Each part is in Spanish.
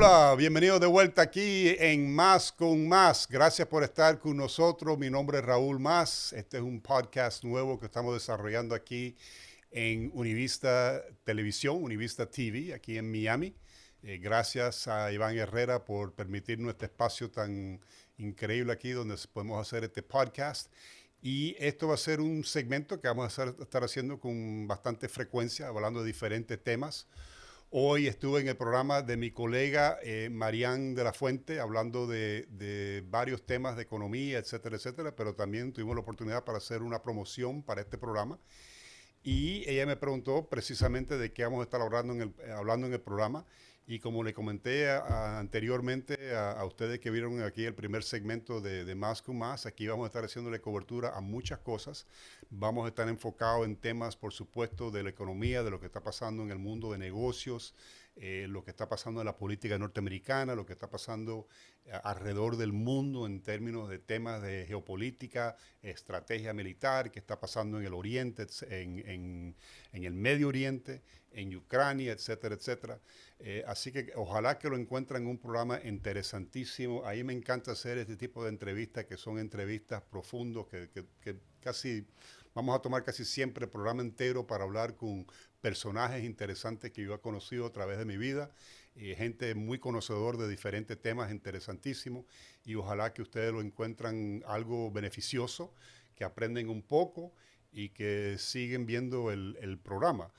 Hola, bienvenidos de vuelta aquí en Más con Más. Gracias por estar con nosotros. Mi nombre es Raúl Más. Este es un podcast nuevo que estamos desarrollando aquí en Univista Televisión, Univista TV, aquí en Miami. Gracias a Iván Herrera por permitirnos este espacio tan increíble aquí donde podemos hacer este podcast. Y esto va a ser un segmento que vamos a estar haciendo con bastante frecuencia, hablando de diferentes temas. Hoy estuve en el programa de mi colega Marián de la Fuente, hablando de varios temas de economía, etcétera, etcétera, pero también tuvimos la oportunidad para hacer una promoción para este programa. Y ella me preguntó precisamente de qué vamos a estar hablando en el programa. Y como le comenté anteriormente a ustedes que vieron aquí el primer segmento de Más con Más, aquí vamos a estar haciéndole cobertura a muchas cosas. Vamos a estar enfocados en temas, por supuesto, de la economía, de lo que está pasando en el mundo de negocios, lo que está pasando en la política norteamericana, lo que está pasando alrededor del mundo en términos de temas de geopolítica, estrategia militar, qué está pasando en el Oriente, en el Medio Oriente, en Ucrania, etcétera, etcétera. Así que ojalá que lo encuentren en un programa interesantísimo. Ahí me encanta hacer este tipo de entrevistas, que son entrevistas profundas, que casi vamos a tomar casi siempre el programa entero para hablar con personajes interesantes que yo he conocido a través de mi vida, gente muy conocedor de diferentes temas interesantísimos, y ojalá que ustedes lo encuentran algo beneficioso, que aprenden un poco y que siguen viendo el programa.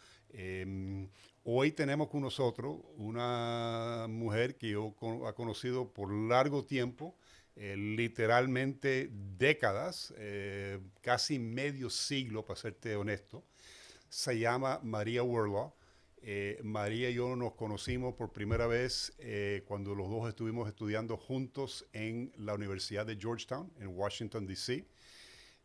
Hoy tenemos con nosotros una mujer que yo he conocido por largo tiempo, literalmente décadas, casi medio siglo, para serte honesto. Se llama María Worlaw. María y yo nos conocimos por primera vez cuando los dos estuvimos estudiando juntos en la Universidad de Georgetown, en Washington, D.C.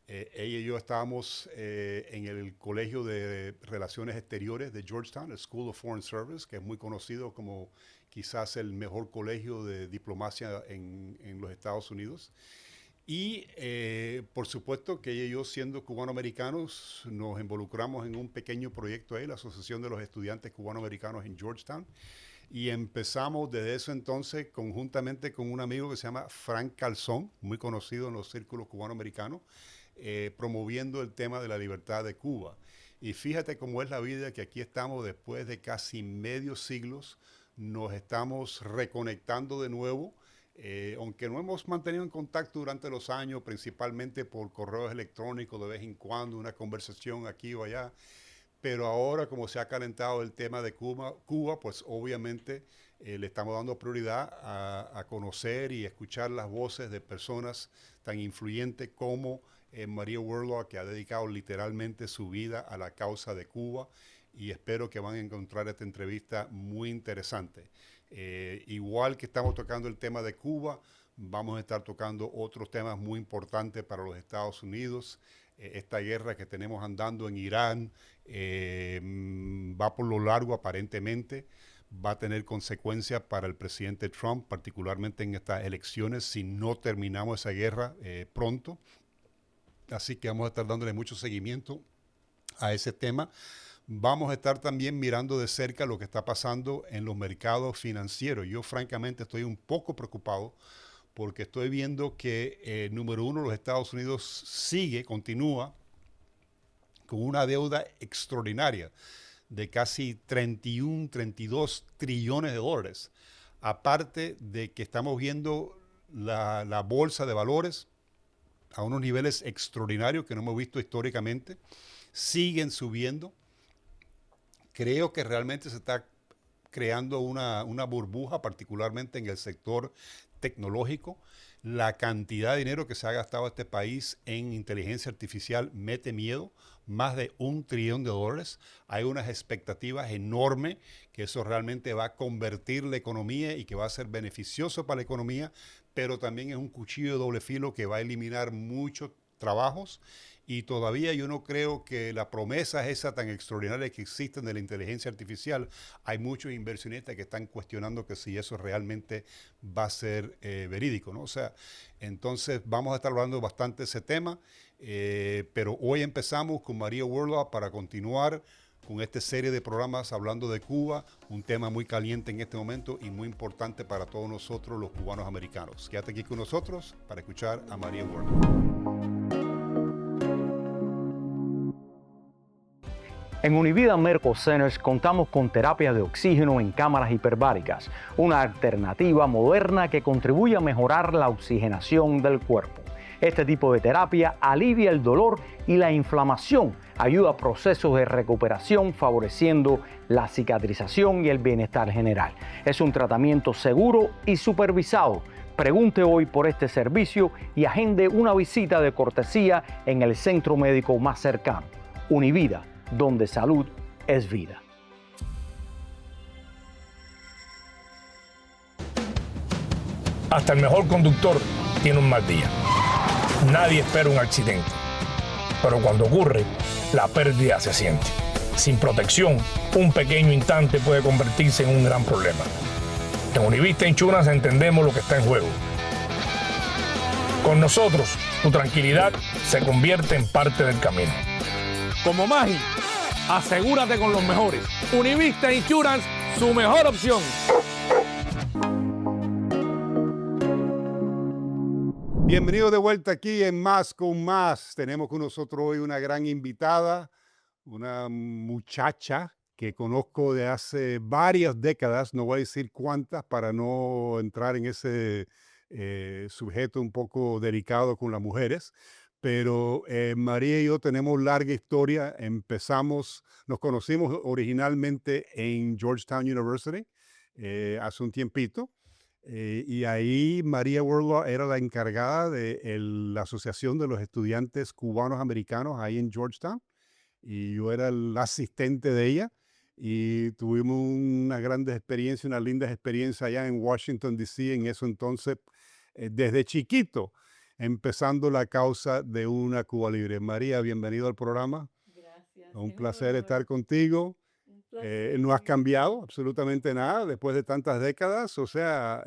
Ella y yo estábamos en el Colegio de Relaciones Exteriores de Georgetown, el School of Foreign Service, que es muy conocido como quizás el mejor colegio de diplomacia en los Estados Unidos. Y por supuesto que ella y yo, siendo cubanoamericanos, nos involucramos en un pequeño proyecto ahí, la Asociación de los Estudiantes Cubanoamericanos en Georgetown. Y empezamos desde ese entonces conjuntamente con un amigo que se llama Frank Calzón, muy conocido en los círculos cubanoamericanos, promoviendo el tema de la libertad de Cuba. Y fíjate cómo es la vida, que aquí estamos después de casi medio siglo, nos estamos reconectando de nuevo, aunque no hemos mantenido en contacto durante los años, principalmente por correos electrónicos de vez en cuando, una conversación aquí o allá. Pero ahora, como se ha calentado el tema de Cuba, pues obviamente le estamos dando prioridad a conocer y escuchar las voces de personas tan influyentes como María Worlaw, que ha dedicado literalmente su vida a la causa de Cuba, y espero que van a encontrar esta entrevista muy interesante. Igual que estamos tocando el tema de Cuba, vamos a estar tocando otros temas muy importantes para los Estados Unidos. Esta guerra que tenemos andando en Irán va por lo largo aparentemente, va a tener consecuencias para el presidente Trump, particularmente en estas elecciones, si no terminamos esa guerra pronto. Así que vamos a estar dándole mucho seguimiento a ese tema. Vamos a estar también mirando de cerca lo que está pasando en los mercados financieros. Yo francamente estoy un poco preocupado porque estoy viendo que, número uno, los Estados Unidos continúa con una deuda extraordinaria de casi 31, 32 trillones de dólares. Aparte de que estamos viendo la bolsa de valores a unos niveles extraordinarios que no hemos visto históricamente, siguen subiendo. Creo que realmente se está creando una burbuja, particularmente en el sector tecnológico. La cantidad de dinero que se ha gastado este país en inteligencia artificial mete miedo, más de $1 trillón. Hay unas expectativas enormes que eso realmente va a convertir la economía y que va a ser beneficioso para la economía, pero también es un cuchillo de doble filo que va a eliminar muchos trabajos, y todavía yo no creo que la promesa esa tan extraordinaria que existen de la inteligencia artificial. Hay muchos inversionistas que están cuestionando que si eso realmente va a ser verídico, ¿no? O sea, entonces vamos a estar hablando bastante de ese tema, pero hoy empezamos con María Worlaw para continuar con esta serie de programas hablando de Cuba, un tema muy caliente en este momento y muy importante para todos nosotros los cubanos americanos. Quédate aquí con nosotros para escuchar a María Wurla. En Univida Medical Centers contamos con terapia de oxígeno en cámaras hiperbáricas, una alternativa moderna que contribuye a mejorar la oxigenación del cuerpo. Este tipo de terapia alivia el dolor y la inflamación, ayuda a procesos de recuperación, favoreciendo la cicatrización y el bienestar general. Es un tratamiento seguro y supervisado. Pregunte hoy por este servicio y agende una visita de cortesía en el centro médico más cercano. Univida, donde salud es vida. Hasta el mejor conductor tiene un mal día. Nadie espera un accidente, pero cuando ocurre, la pérdida se siente. Sin protección, un pequeño instante puede convertirse en un gran problema. En Univista Insurance entendemos lo que está en juego. Con nosotros, tu tranquilidad se convierte en parte del camino. Como Maggi, asegúrate con los mejores. Univista Insurance, su mejor opción. Bienvenido de vuelta aquí en Más con Más. Tenemos con nosotros hoy una gran invitada, una muchacha que conozco de hace varias décadas, no voy a decir cuántas para no entrar en ese sujeto un poco delicado con las mujeres, pero María y yo tenemos larga historia. Nos conocimos originalmente en Georgetown University hace un tiempito. Y ahí María Wurla era la encargada de la Asociación de los Estudiantes Cubanos Americanos ahí en Georgetown. Y yo era el asistente de ella. Y tuvimos una gran experiencia, una linda experiencia allá en Washington, D.C. en eso entonces, desde chiquito, empezando la causa de una Cuba Libre. María, bienvenido al programa. Gracias. Un placer estar contigo. No has cambiado absolutamente nada después de tantas décadas, o sea,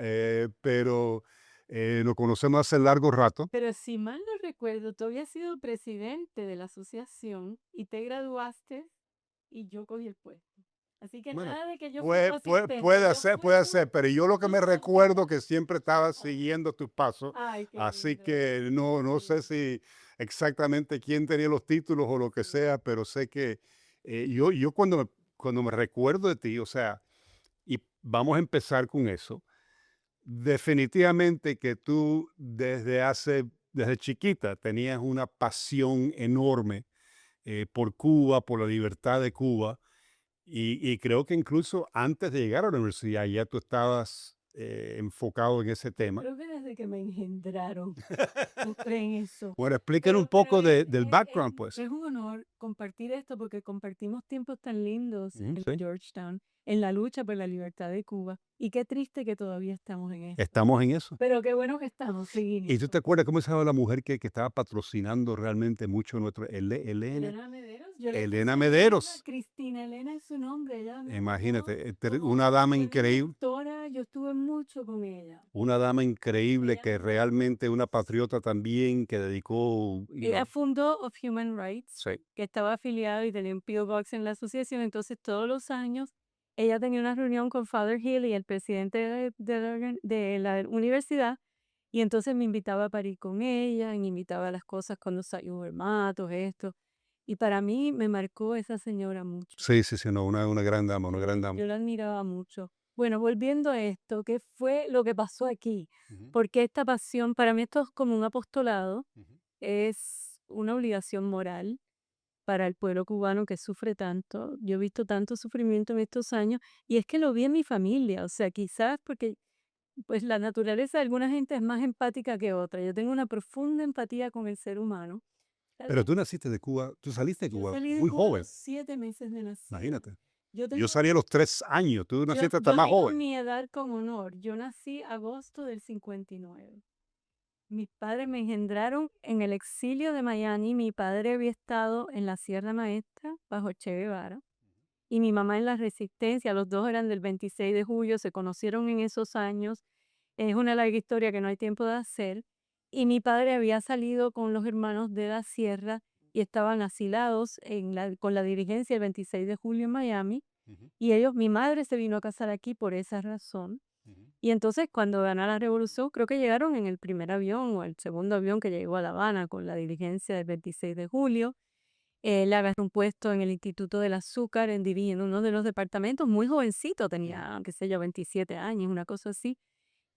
pero nos conocemos hace largo rato. Pero si mal no recuerdo, tú habías sido presidente de la asociación y te graduaste y yo cogí el puesto. Así que Bueno, nada de que yo fui tu asistente. puede ser, pero yo lo que me recuerdo que siempre estaba siguiendo tus pasos, Ay, qué así lindo. que no sé si exactamente quién tenía los títulos o lo que sea, pero sé que yo cuando me recuerdo de ti, o sea, y vamos a empezar con eso, definitivamente que tú desde chiquita tenías una pasión enorme por Cuba, por la libertad de Cuba, y creo que incluso antes de llegar a la universidad ya tú estabas enfocado en ese tema. Creo que desde que me engendraron, entré en eso. Bueno, explíquenos un poco del background, Es pues. un honor compartir esto porque compartimos tiempos tan lindos Ujú, en sí. Georgetown, en la lucha por la libertad de Cuba. Y qué triste que todavía estamos en esto. Estamos en eso. Pero qué bueno que estamos, seguimos. ¿Y tú te acuerdas cómo se llama la mujer que estaba patrocinando realmente mucho nuestro Elena? Elena Mederos. Yo le Elena puse Mederos. Cristina Elena es su nombre. Ella me Imagínate, puso como una dama tremenda increíble. doctora, yo estuve mucho con ella. Una dama increíble Ella que me- realmente una patriota también que dedicó, Ella fundó Of Human Rights, sí, que estaba afiliado y tenía un P.O. Box en la asociación. Entonces, todos los años, ella tenía una reunión con Father Hill y el presidente de la universidad. Y entonces me invitaba para ir con ella, y me invitaba a las cosas cuando salió Matos, esto. Y para mí me marcó esa señora mucho. sí, no, una gran dama, una gran dama. Yo la admiraba mucho. Bueno, volviendo a esto, ¿qué fue lo que pasó aquí? Ujú, Porque esta pasión, para mí esto es como un apostolado, ujú. es una obligación moral para el pueblo cubano que sufre tanto. Yo he visto tanto sufrimiento en estos años y es que lo vi en mi familia, o sea, quizás porque pues la naturaleza de alguna gente es más empática que otra. Yo tengo una profunda empatía con el ser humano. Tal Pero vez tú naciste de Cuba, tú saliste de yo Cuba salí de muy Cuba a joven, los 7 meses de nacido. imagínate. Yo Yo tengo salí a los 3 años, tú naciste hasta Yo más tengo joven. mi edad con honor. Yo nací agosto del 59. Mis padres me engendraron en el exilio de Miami. Mi padre había estado en la Sierra Maestra bajo Che Guevara y mi mamá en la Resistencia. Los dos eran del 26 de julio, se conocieron en esos años. Es una larga historia que no hay tiempo de hacer. Y mi padre había salido con los hermanos de la Sierra y estaban asilados con la dirigencia el 26 de julio en Miami. Ujú, Y mi madre se vino a casar aquí por esa razón. ujú. Y entonces cuando ganó la revolución, creo que llegaron en el primer avión o el segundo avión que llegó a La Habana con la diligencia del 26 de julio. Él agarró un puesto en el Instituto del Azúcar en Diví, en uno de los departamentos, muy jovencito, tenía, qué sé yo, 27 años, una cosa así.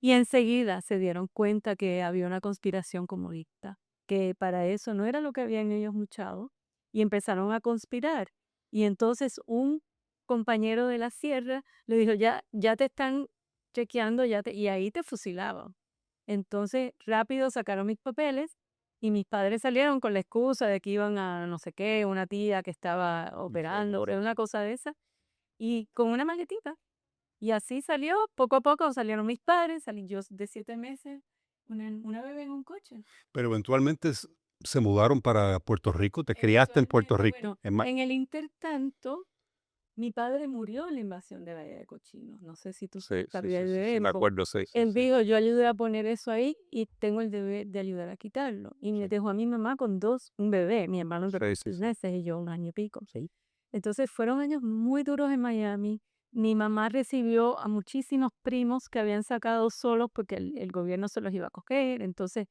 Y enseguida se dieron cuenta que había una conspiración comunista, que para eso no era lo que habían ellos luchado, y empezaron a conspirar. Y entonces un compañero de la sierra le dijo, ya te están chequeando, y ahí te fusilaban. Entonces rápido sacaron mis papeles y mis padres salieron con la excusa de que iban a no sé qué, una tía que estaba Enfermo, operando, sí. era una cosa de esa, y con una maletita. Y así salió, poco a poco salieron mis padres, salí yo de 7 meses, una bebé en un coche. Pero eventualmente se mudaron para Puerto Rico. Te criaste en Puerto Eventualmente, Rico. bueno, En Ma- en el intertanto, mi padre murió en la invasión de Bahía de Cochinos. No sé si tú Sí, sí, sabías sí, sí, de sí, me eso. acuerdo, sí. Él Sí. dijo, yo ayudé a poner eso ahí y tengo el deber de ayudar a quitarlo. Y me Sí. dejó a mi mamá con un bebé, mi hermano de Sí, sí, 3 sí. meses y yo 1 año y pico. Entonces fueron años muy duros en Miami. Mi mamá recibió a muchísimos primos que habían sacado solos porque el gobierno se los iba a coger. Entonces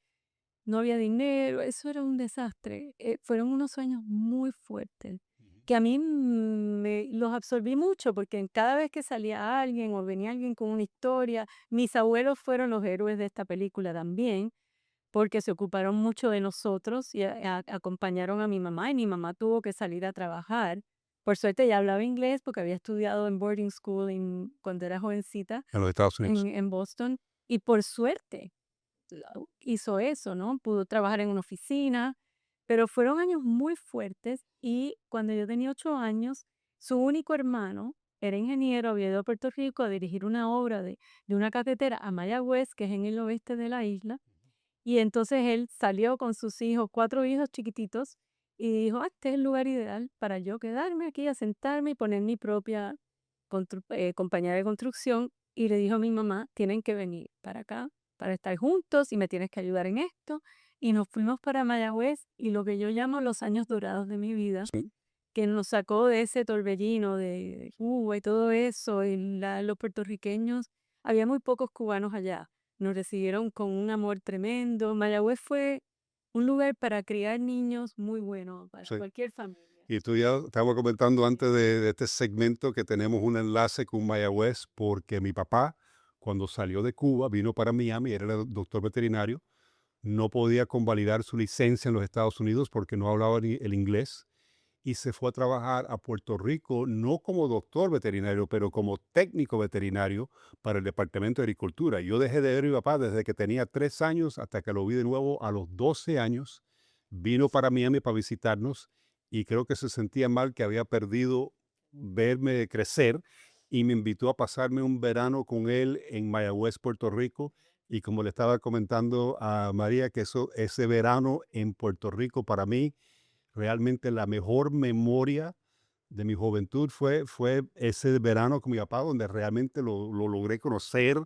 no había dinero, eso era un desastre. Fueron unos años muy fuertes Ujú. que a mí me los absorbí mucho porque cada vez que salía alguien o venía alguien con una historia, mis abuelos fueron los héroes de esta película también, porque se ocuparon mucho de nosotros y acompañaron a mi mamá y mi mamá tuvo que salir a trabajar. Por suerte ella hablaba inglés porque había estudiado en boarding school cuando era jovencita En los Estados Unidos. en Boston y por suerte hizo eso, ¿no? Pudo trabajar en una oficina, pero fueron años muy fuertes y cuando yo tenía 8 años, su único hermano era ingeniero, había ido a Puerto Rico a dirigir una obra de una carretera a Mayagüez, que es en el oeste de la isla, y entonces él salió con sus hijos, 4 hijos chiquititos, y dijo, este es el lugar ideal para yo quedarme aquí, a sentarme y poner mi propia compañía de construcción. Y le dijo a mi mamá, tienen que venir para acá para estar juntos y me tienes que ayudar en esto. Y nos fuimos para Mayagüez y lo que yo llamo los años dorados de mi vida, Sí. que nos sacó de ese torbellino de Cuba y todo eso, y los puertorriqueños, había muy pocos cubanos allá, nos recibieron con un amor tremendo. Mayagüez fue un lugar para criar niños muy bueno, para Sí. cualquier familia. Y tú ya estábamos comentando antes de este segmento que tenemos un enlace con Mayagüez porque mi papá, cuando salió de Cuba, vino para Miami, era el doctor veterinario, no podía convalidar su licencia en los Estados Unidos porque no hablaba el inglés y se fue a trabajar a Puerto Rico, no como doctor veterinario, pero como técnico veterinario para el Departamento de Agricultura. Yo dejé de ver a mi papá desde que tenía 3 años hasta que lo vi de nuevo a los 12 años. Vino para Miami para visitarnos y creo que se sentía mal que había perdido verme crecer y me invitó a pasarme un verano con él en Mayagüez, Puerto Rico. Y como le estaba comentando a María, que ese verano en Puerto Rico para mí, realmente la mejor memoria de mi juventud fue ese verano con mi papá, donde realmente lo logré conocer,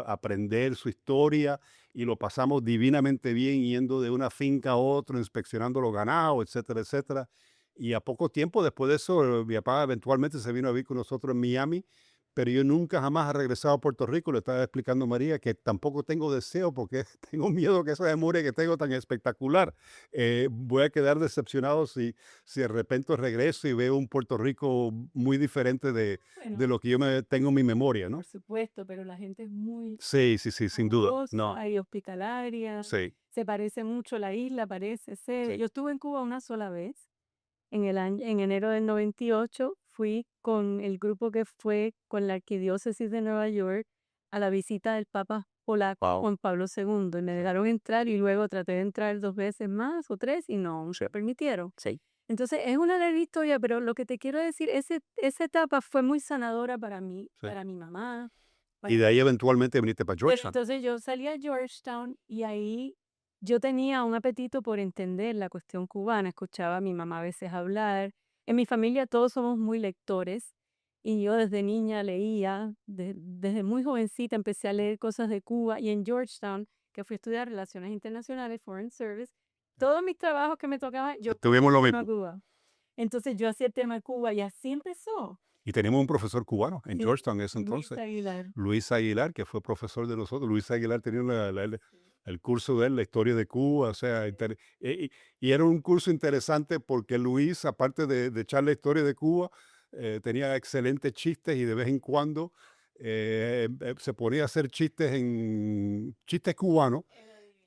aprender su historia y lo pasamos divinamente bien yendo de una finca a otra, inspeccionando los ganados, etcétera, etcétera. Y a poco tiempo después de eso, mi papá eventualmente se vino a vivir con nosotros en Miami, pero yo nunca jamás he regresado a Puerto Rico. Le estaba explicando a María que tampoco tengo deseo porque tengo miedo que esa memoria que tengo tan espectacular voy a quedar decepcionado si de repente regreso y veo un Puerto Rico muy diferente de Bueno, lo que yo tengo en mi memoria, ¿no? por supuesto, pero la gente es muy Sí, sí, sí, sin duda. No, amorosa y hospitalaria. sí, Se parece mucho la isla, parece ser. sí. Yo estuve en Cuba una sola vez, en enero del 98, fui con el grupo que fue con la Arquidiócesis de Nueva York a la visita del Papa polaco Wow. Juan Pablo II y me dejaron entrar y luego traté de entrar 2 veces más o 3 y no me permitieron. Sí. Entonces es una larga historia, pero lo que te quiero decir, esa etapa fue muy sanadora para mí, Sí. para mi mamá. Y de ahí eventualmente viniste para Pero Georgetown. entonces yo salí a Georgetown y ahí yo tenía un apetito por entender la cuestión cubana, escuchaba a mi mamá a veces hablar. En mi familia todos somos muy lectores y yo desde niña leía, desde muy jovencita empecé a leer cosas de Cuba y en Georgetown, que fui a estudiar Relaciones Internacionales, Foreign Service, Todos mis trabajos que me tocaban, yo Tuvimos lo a mismo. Cuba. Entonces yo hacía el tema de Cuba y así empezó. Y tenemos un profesor cubano en Sí, Georgetown en ese Luis entonces, Aguilar. Luis Aguilar, que fue profesor de nosotros. Luis Aguilar tenía el curso de él, la historia de Cuba, o sea, y era un curso interesante porque Luis, aparte de echar la historia de Cuba, tenía excelentes chistes y de vez en cuando se ponía a hacer chistes cubanos.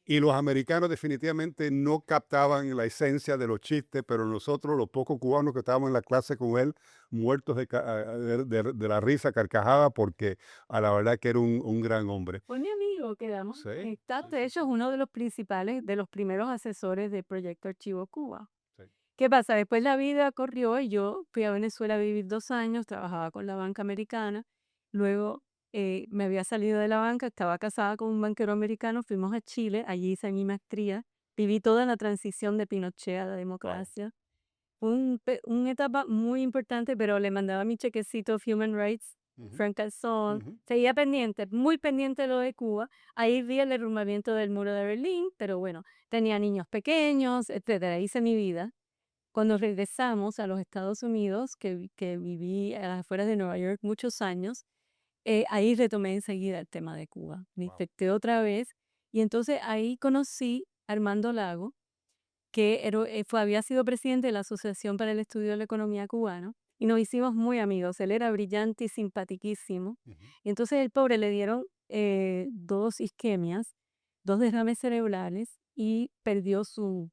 Y los americanos definitivamente no captaban la esencia de los chistes, pero nosotros, los pocos cubanos que estábamos en la clase con él, muertos de la risa, carcajada, porque a la verdad que era un gran hombre. Fue mi amigo, quedamos Sí, conectados. sí, De sí. hecho, es uno de los principales, de los primeros asesores del Proyecto Archivo Cuba. Sí. ¿Qué pasa? Después la vida corrió y yo fui a Venezuela a vivir 2 años, trabajaba con la banca americana. Luego me había salido de la banca, estaba casada con un banquero americano, fuimos a Chile, allí hice mi maestría. Viví toda la transición de Pinochet a la democracia. Fue una etapa muy importante, pero le mandaba mi chequecito of Human Rights, Ujú, Frank Calzón, ujú. seguía pendiente, muy pendiente de lo de Cuba. Ahí vi el derrumbamiento del muro de Berlín, pero bueno, tenía niños pequeños, etcétera. Hice mi vida. Cuando regresamos a los Estados Unidos, que viví a las afueras de Nueva York muchos años, ahí retomé enseguida el tema de Cuba. Me Wow. infecté otra vez y entonces ahí conocí a Armando Lago, que había sido presidente de la Asociación para el Estudio de la Economía Cubana, y nos hicimos muy amigos. Él era brillante y simpatiquísimo. Ujú. Y entonces el pobre le dieron 2 isquemias, 2 derrames cerebrales y perdió su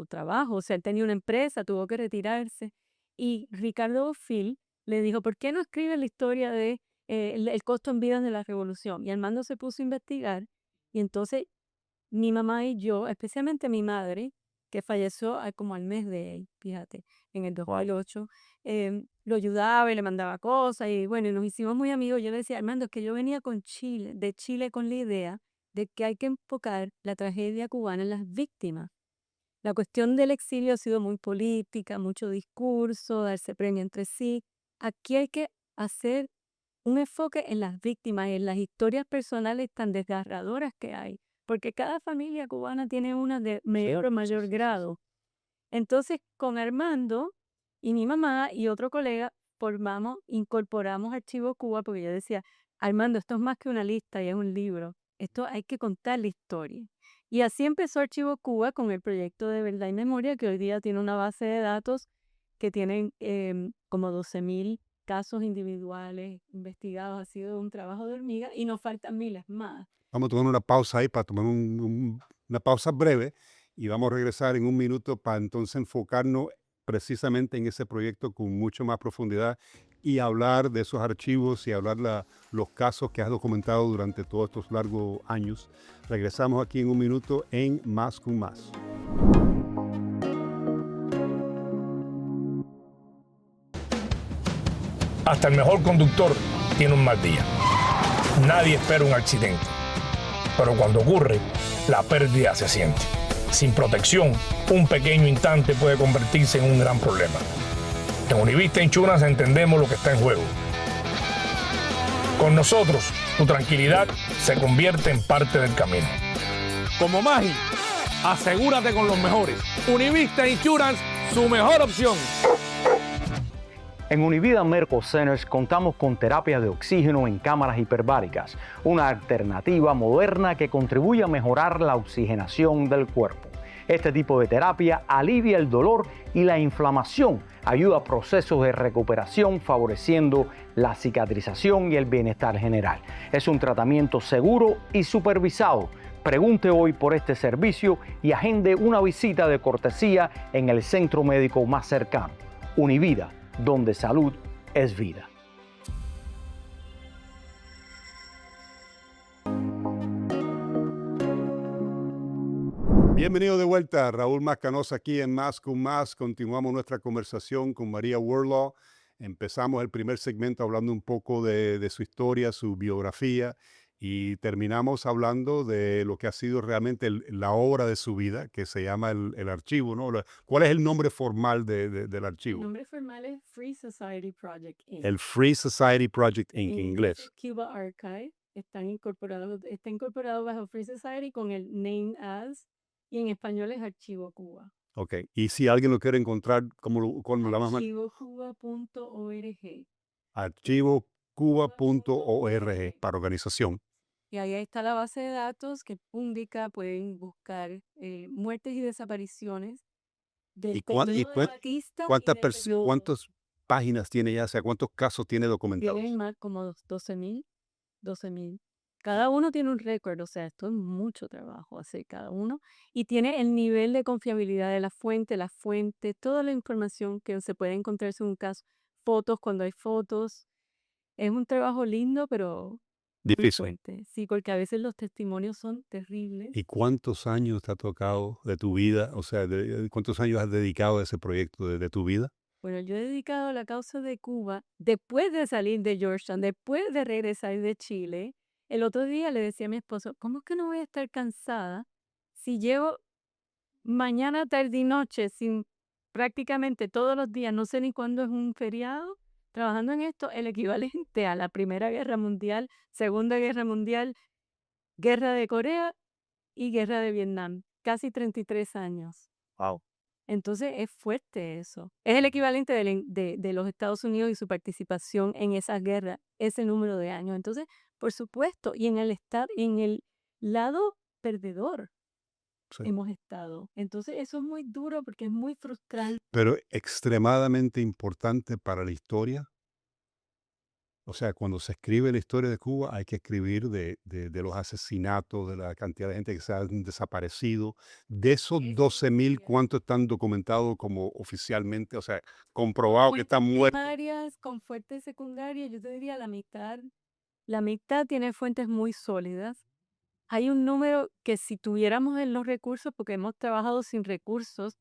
trabajo. O sea, él tenía una empresa, tuvo que retirarse. Y Ricardo Bofill le dijo, ¿por qué no escribes la historia de el costo en vidas de la revolución? Y Armando se puso a investigar y entonces mi mamá y yo, especialmente mi madre, que falleció como al mes de él, fíjate, en el 2008, lo ayudaba y le mandaba cosas y bueno, y nos hicimos muy amigos. Yo le decía, Armando, es que yo venía de Chile con la idea de que hay que enfocar la tragedia cubana en las víctimas. La cuestión del exilio ha sido muy política, mucho discurso, darse premio entre sí. Aquí hay que hacer un enfoque en las víctimas, en las historias personales tan desgarradoras que hay, porque cada familia cubana tiene una de mayor o mayor grado. Entonces, con Armando y mi mamá y otro colega, incorporamos Archivo Cuba, porque yo decía, Armando, esto es más que una lista y es un libro, esto hay que contar la historia. Y así empezó Archivo Cuba con el proyecto de Verdad y Memoria, que hoy día tiene una base de datos que tienen como 12.000 casos individuales investigados. Ha sido un trabajo de hormiga y nos faltan miles más. Vamos a tomar una pausa ahí para tomar una pausa breve y vamos a regresar en un minuto para entonces enfocarnos precisamente en ese proyecto con mucho más profundidad y hablar de esos archivos y hablar los casos que has documentado durante todos estos largos años. Regresamos aquí en un minuto en Más con Más. Hasta el mejor conductor tiene un mal día. Nadie espera un accidente, pero cuando ocurre, la pérdida se siente. Sin protección, un pequeño instante puede convertirse en un gran problema. En Univista Insurance entendemos lo que está en juego. Con nosotros, tu tranquilidad se convierte en parte del camino. Como Maggi, asegúrate con los mejores. Univista Insurance, su mejor opción. En Univida Medical Centers contamos con terapia de oxígeno en cámaras hiperbáricas, una alternativa moderna que contribuye a mejorar la oxigenación del cuerpo. Este tipo de terapia alivia el dolor y la inflamación, ayuda a procesos de recuperación, favoreciendo la cicatrización y el bienestar general. Es un tratamiento seguro y supervisado. Pregunte hoy por este servicio y agende una visita de cortesía en el centro médico más cercano. Univida, donde salud es vida. Bienvenido de vuelta, Raúl Mascanosa aquí en Más con Más. Continuamos nuestra conversación con María Wurlaw. Empezamos el primer segmento hablando un poco de su historia, su biografía, y terminamos hablando de lo que ha sido realmente la obra de su vida, que se llama el archivo, ¿no? ¿Cuál es el nombre formal del El archivo? nombre formal es Free Society Project Inc. El Free Society Project Inc. en En inglés. Cuba Archive está incorporado bajo Free Society con el Name As Y en español es Archivo Cuba. Ok. Y si alguien lo quiere encontrar, ¿cómo la más? Archivocuba.org. Archivocuba.org para organización. Y ahí está la base de datos que es pública, pueden buscar muertes y desapariciones del periodo de Batista y del periodo. ¿Cuántas páginas tiene ya? O sea, ¿cuántos casos tiene documentados? Tienen más como 12,000. Cada uno tiene un récord, o sea, esto es mucho trabajo hacer cada uno. Y tiene el nivel de confiabilidad de la fuente, toda la información que se puede encontrarse en un caso, fotos cuando hay fotos. Es un trabajo lindo, pero muy Difícil. fuerte. Sí, porque a veces los testimonios son terribles. ¿Y cuántos años te ha tocado de tu vida? O sea, ¿cuántos años has dedicado a ese proyecto de tu vida? Bueno, yo he dedicado a la causa de Cuba después de salir de Georgetown, después de regresar de Chile. El otro día le decía a mi esposo, ¿cómo es que no voy a estar cansada si llevo mañana, tarde y noche, sin prácticamente todos los días, no sé ni cuándo es un feriado, trabajando en esto, el equivalente a la Primera Guerra Mundial, Segunda Guerra Mundial, Guerra de Corea y Guerra de Vietnam, casi 33 años. Wow. Entonces es fuerte eso. Es el equivalente de los Estados Unidos y su participación en esas guerras, ese número de años. Entonces, por supuesto, y en el lado perdedor Sí. hemos estado. Entonces eso es muy duro porque es muy frustrante. Pero extremadamente importante para la historia. O sea, cuando se escribe la historia de Cuba, hay que escribir de los asesinatos, de la cantidad de gente que se han desaparecido. De esos Eso 12,000, sí. ¿cuántos están documentados como oficialmente? O sea, comprobado que están muertos. Primarias con fuentes secundarias, yo te diría la mitad. La mitad tiene fuentes muy sólidas. Hay un número que si tuviéramos en los recursos, porque hemos trabajado sin recursos,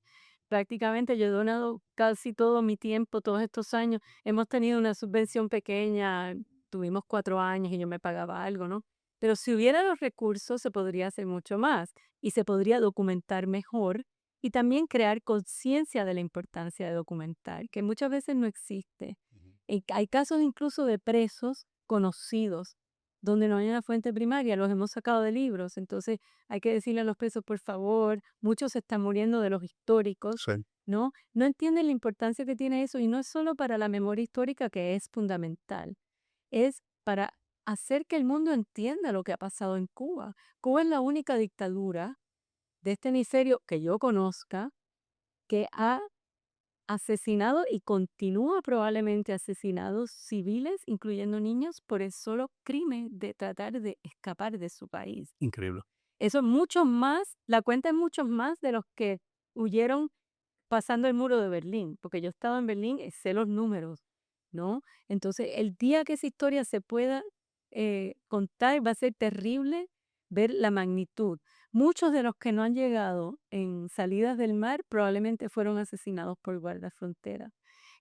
prácticamente yo he donado casi todo mi tiempo, todos estos años. Hemos tenido una subvención pequeña, tuvimos 4 años y yo me pagaba algo, ¿no? Pero si hubiera los recursos, se podría hacer mucho más y se podría documentar mejor y también crear conciencia de la importancia de documentar, que muchas veces no existe. Y hay casos incluso de presos conocidos donde no hay una fuente primaria, los hemos sacado de libros, entonces hay que decirle a los presos, por favor, muchos se están muriendo de los históricos, Sí. ¿no? No entienden la importancia que tiene eso y no es solo para la memoria histórica que es fundamental, es para hacer que el mundo entienda lo que ha pasado en Cuba. Cuba es la única dictadura de este hemisferio que yo conozca que ha asesinado y continúa probablemente asesinando civiles, incluyendo niños, por el solo crimen de tratar de escapar de su país. Increíble. Eso es mucho más, la cuenta es mucho más de los que huyeron pasando el muro de Berlín, porque yo estaba en Berlín y sé los números, ¿no? Entonces, el día que esa historia se pueda contar va a ser terrible ver la magnitud. Muchos de los que no han llegado en salidas del mar probablemente fueron asesinados por guardafronteras.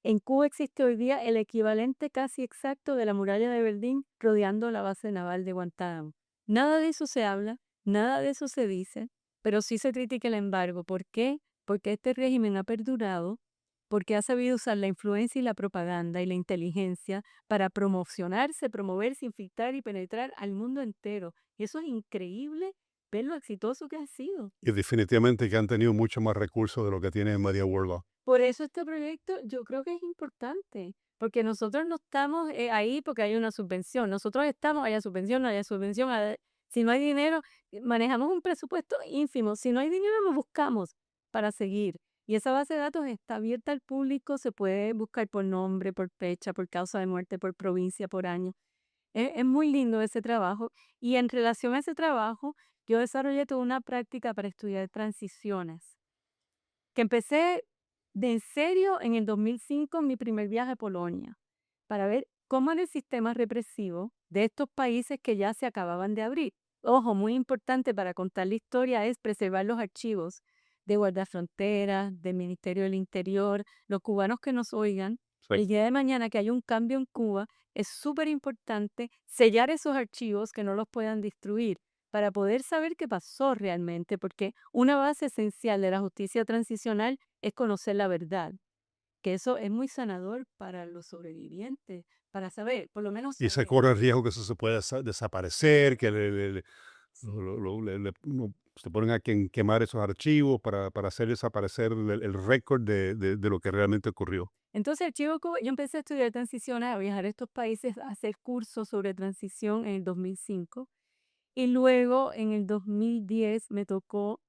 En Cuba existe hoy día el equivalente casi exacto de la muralla de Berlín rodeando la base naval de Guantánamo. Nada de eso se habla, nada de eso se dice, pero sí se critica el embargo. ¿Por qué? Porque este régimen ha perdurado, porque ha sabido usar la influencia y la propaganda y la inteligencia para promocionarse, promoverse, infiltrar y penetrar al mundo entero. Y eso es increíble ver lo exitoso que ha sido. Y definitivamente que han tenido mucho más recursos de lo que tiene Media World. Por eso este proyecto yo creo que es importante, porque nosotros no estamos ahí porque hay una subvención. Nosotros estamos, haya subvención, no haya subvención. Si no hay dinero, manejamos un presupuesto ínfimo. Si no hay dinero, lo buscamos para seguir. Y esa base de datos está abierta al público, se puede buscar por nombre, por fecha, por causa de muerte, por provincia, por año. Es muy lindo ese trabajo. Y en relación a ese trabajo, yo desarrollé toda una práctica para estudiar transiciones, que empecé de en serio en el 2005 en mi primer viaje a Polonia, para ver cómo era el sistema represivo de estos países que ya se acababan de abrir. Ojo, muy importante para contar la historia es preservar los archivos de guardafronteras, del Ministerio del Interior, los cubanos que nos oigan. Sí. El día de mañana que haya un cambio en Cuba, es súper importante sellar esos archivos que no los puedan destruir para poder saber qué pasó realmente, porque una base esencial de la justicia transicional es conocer la verdad, que eso es muy sanador para los sobrevivientes, para saber, por lo menos Y se saber. corre el riesgo que eso se pueda desaparecer, que se ponen a quemar esos archivos para hacer desaparecer el récord de lo que realmente ocurrió. Entonces, Archivo Cuba, yo empecé a estudiar transiciones, a viajar a estos países, a hacer cursos sobre transición en el 2005. Y luego, en el 2010, me tocó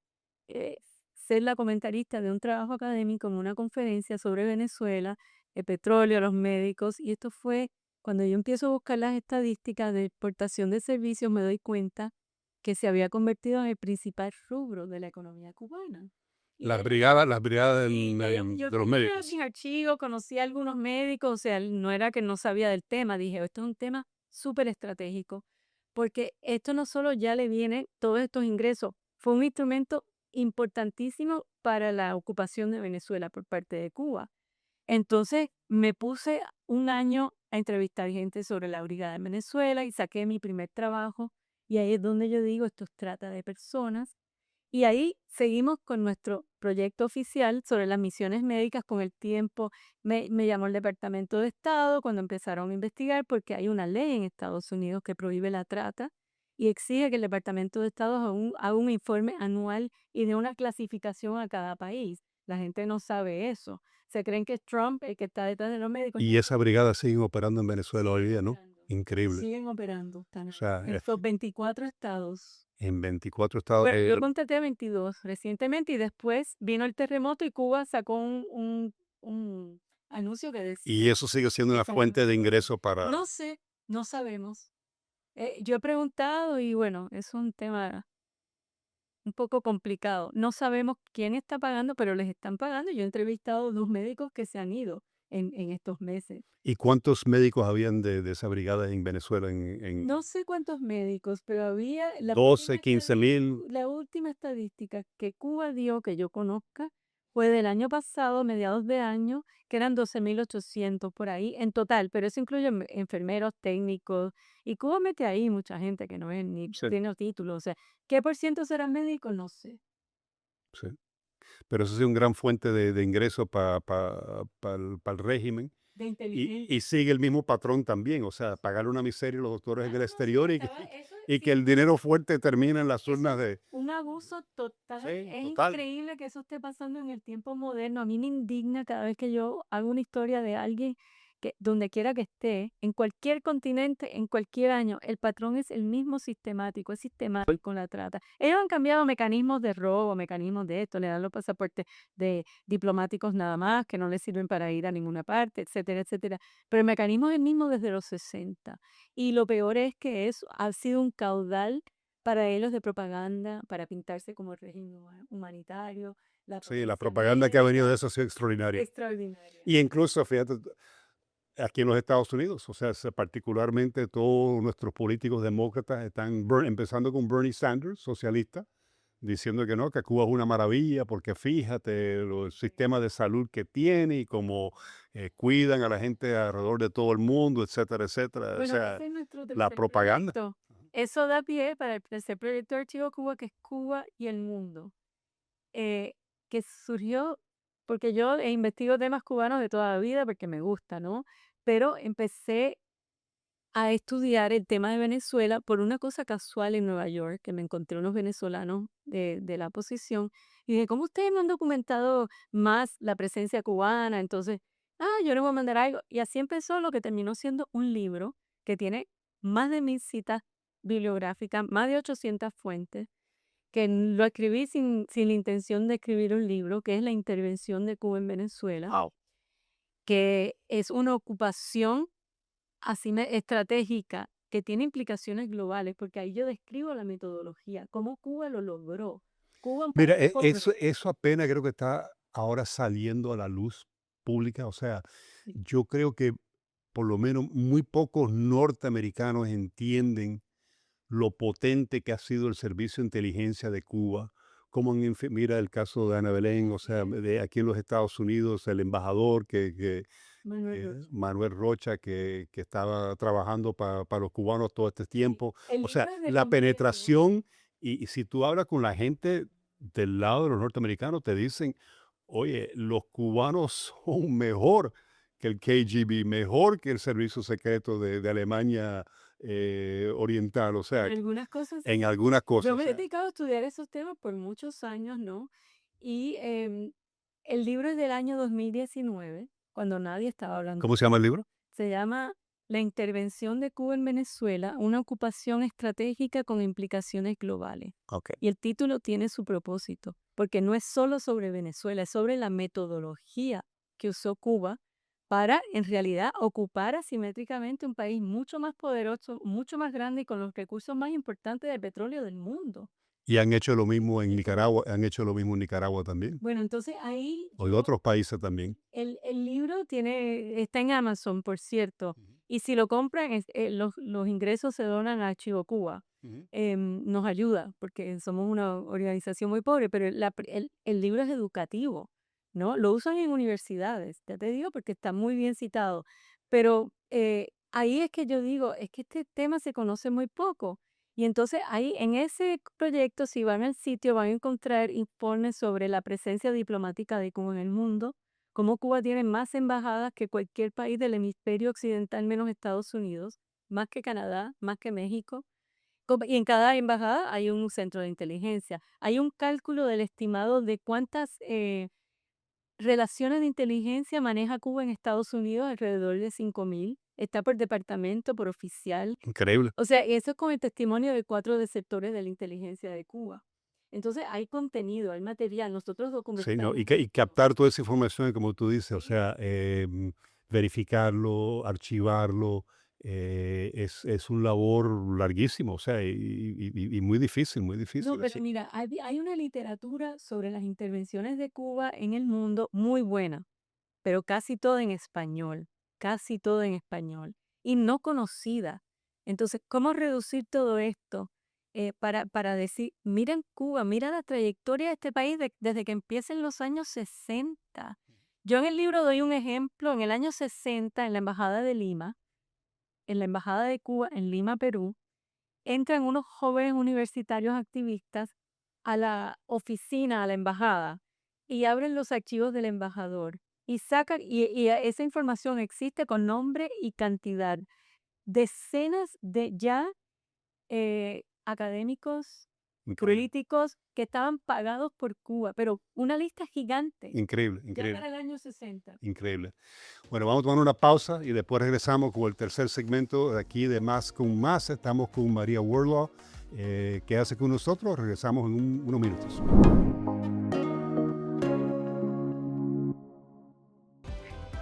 eh, ser la comentarista de un trabajo académico en una conferencia sobre Venezuela, el petróleo, los médicos. Y esto fue cuando yo empiezo a buscar las estadísticas de exportación de servicios, me doy cuenta que se había convertido en el principal rubro de la economía cubana. Y Las él- brigadas y yo de los tenía médicos. mis archivos, conocí a algunos médicos, o sea, no era que no sabía del tema, dije, esto es un tema súper estratégico, porque esto no solo ya le viene todos estos ingresos, fue un instrumento importantísimo para la ocupación de Venezuela por parte de Cuba. Entonces me puse un año a entrevistar gente sobre la brigada en Venezuela y saqué mi primer trabajo, y ahí es donde yo digo, esto trata de personas. Y ahí seguimos con nuestro proyecto oficial sobre las misiones médicas. Con el tiempo me llamó el Departamento de Estado cuando empezaron a investigar, porque hay una ley en Estados Unidos que prohíbe la trata y exige que el Departamento de Estado haga un informe anual y dé una clasificación a cada país. La gente no sabe eso. Se creen que es Trump el que está detrás de los médicos. Y esa brigada siguen operando en Venezuela hoy día, ¿no? Operando. Increíble. Siguen operando. Están O sea, en estos 24 estados. en 24 estados. Bueno, yo contraté a 22 recientemente y después vino el terremoto y Cuba sacó un anuncio que decía Y eso sigue siendo que una fuente de ingreso para... no sé, no sabemos. Yo he preguntado y bueno, es un tema un poco complicado. No sabemos quién está pagando, pero les están pagando. Yo he entrevistado 2 médicos que se han ido en estos meses. ¿Y cuántos médicos habían de esa brigada en Venezuela? En No sé cuántos médicos, pero había 12, 15,000. la última estadística que Cuba dio, que yo conozca, fue del año pasado, mediados de año, que eran 12.800 por ahí en total, pero eso incluye enfermeros, técnicos, y Cuba mete ahí mucha gente que no es ni Sí, tiene título, o sea, ¿qué por ciento serán médicos? No sé. sí. Pero eso sí es una gran fuente de ingreso para el régimen. De inteligencia. Y sigue el mismo patrón también, o sea, pagarle una miseria a los doctores en el No, sí, exterior eso y que sí. el dinero fuerte termina en las Eso urnas es de... un abuso total. Sí, Es total. increíble que eso esté pasando en el tiempo moderno. A mí me indigna cada vez que yo hago una historia de alguien que donde quiera que esté, en cualquier continente, en cualquier año, el patrón es el mismo sistemático, es sistemático con la trata. Ellos han cambiado mecanismos de robo, mecanismos de esto, le dan los pasaportes de diplomáticos nada más, que no les sirven para ir a ninguna parte, etcétera, etcétera. Pero el mecanismo es el mismo desde los 60. Y lo peor es que eso ha sido un caudal para ellos de propaganda, para pintarse como el régimen humanitario, la Sí, la potencia propaganda que ha venido de médica, eso ha sido extraordinaria. extraordinaria. Y incluso, fíjate, aquí en los Estados Unidos, o sea, particularmente todos nuestros políticos demócratas están empezando con Bernie Sanders, socialista, diciendo que no, que Cuba es una maravilla porque fíjate el sistema de salud que tiene y cómo cuidan a la gente alrededor de todo el mundo, etcétera, etcétera. O Bueno, sea, ese es nuestro la tercer propaganda. proyecto. Eso da pie para el tercer proyecto de Archivo Cuba, que es Cuba y el mundo, eh, que surgió porque yo investigo temas cubanos de toda la vida porque me gusta, ¿no? Pero empecé a estudiar el tema de Venezuela por una cosa casual en Nueva York, que me encontré unos venezolanos de la oposición, y dije, ¿cómo ustedes no han documentado más la presencia cubana? Entonces, yo les voy a mandar algo. Y así empezó lo que terminó siendo un libro que tiene más de 1.000 citas bibliográficas, más de 800 fuentes, que lo escribí sin la intención de escribir un libro, que es la intervención de Cuba en Venezuela, Wow. que es una ocupación así estratégica que tiene implicaciones globales, porque ahí yo describo la metodología, cómo Cuba lo logró. Cuba un Mira, país pobre. eso apenas creo que está ahora saliendo a la luz pública. O sea, Sí. yo creo que por lo menos muy pocos norteamericanos entienden lo potente que ha sido el servicio de inteligencia de Cuba, como mira el caso de Ana Belén, o sea, de aquí en los Estados Unidos, el embajador Manuel Rocha. Manuel Rocha, que estaba trabajando para los cubanos todo este tiempo. El O sea, libro es de la completo. penetración, y si tú hablas con la gente del lado de los norteamericanos, te dicen, oye, los cubanos son mejor que el KGB, mejor que el servicio secreto de Alemania oriental, o sea, Algunas cosas en algunas cosas. yo o me he sea, dedicado a estudiar esos temas por muchos años, ¿no? Y el libro es del año 2019, cuando nadie estaba hablando. ¿Cómo se llama el libro? Se llama La intervención de Cuba en Venezuela, una ocupación estratégica con implicaciones globales. Okay. Y el título tiene su propósito, porque no es solo sobre Venezuela, es sobre la metodología que usó Cuba para, en realidad, ocupar asimétricamente un país mucho más poderoso, mucho más grande y con los recursos más importantes del petróleo del mundo. Y han hecho lo mismo en Nicaragua, han hecho lo mismo en Nicaragua también, Bueno, entonces ahí o en yo- otros países también. el libro está en Amazon, por cierto, y si lo compran, los ingresos se donan a Archivo Cuba. Nos ayuda, porque somos una organización muy pobre, pero el libro es educativo, ¿no? Lo usan en universidades, ya te digo, porque está muy bien citado. Pero ahí es que yo digo, es que este tema se conoce muy poco. Y entonces ahí en ese proyecto, si van al sitio, van a encontrar informes sobre la presencia diplomática de Cuba en el mundo, cómo Cuba tiene más embajadas que cualquier país del hemisferio occidental menos Estados Unidos, más que Canadá, más que México. Y en cada embajada hay un centro de inteligencia. Hay un cálculo del estimado de cuántas relaciones de inteligencia maneja Cuba en Estados Unidos, alrededor de 5.000. Está por departamento, por oficial. Increíble. O sea, eso es con el testimonio de 4 deceptores de la inteligencia de Cuba. Entonces hay contenido, hay material, nosotros Sí, ¿no? documentamos. Y captar toda esa información, como tú dices, o sea, verificarlo, archivarlo, es un labor larguísimo, o sea, y muy difícil, muy difícil. No, pero mira, hay una literatura sobre las intervenciones de Cuba en el mundo muy buena, pero casi todo en español, y no conocida. Entonces, ¿cómo reducir todo esto para decir, miren Cuba, mira la trayectoria de este país desde que empieza en los años 60? Yo en el libro doy un ejemplo, en el año 60, en la Embajada de Lima, en la Embajada de Cuba en Lima, Perú, entran unos jóvenes universitarios activistas a la oficina, a la embajada, y abren los archivos del embajador y sacan, y esa información existe con nombre y cantidad. Decenas de ya académicos, Increíble, políticos que estaban pagados por Cuba, pero una lista gigante, increíble, ya increíble, para el año 60. increíble. Bueno, vamos a tomar una pausa y después regresamos con el tercer segmento de aquí de Más con Más. Estamos con María Wurlaw. Quédate con nosotros, regresamos en unos minutos.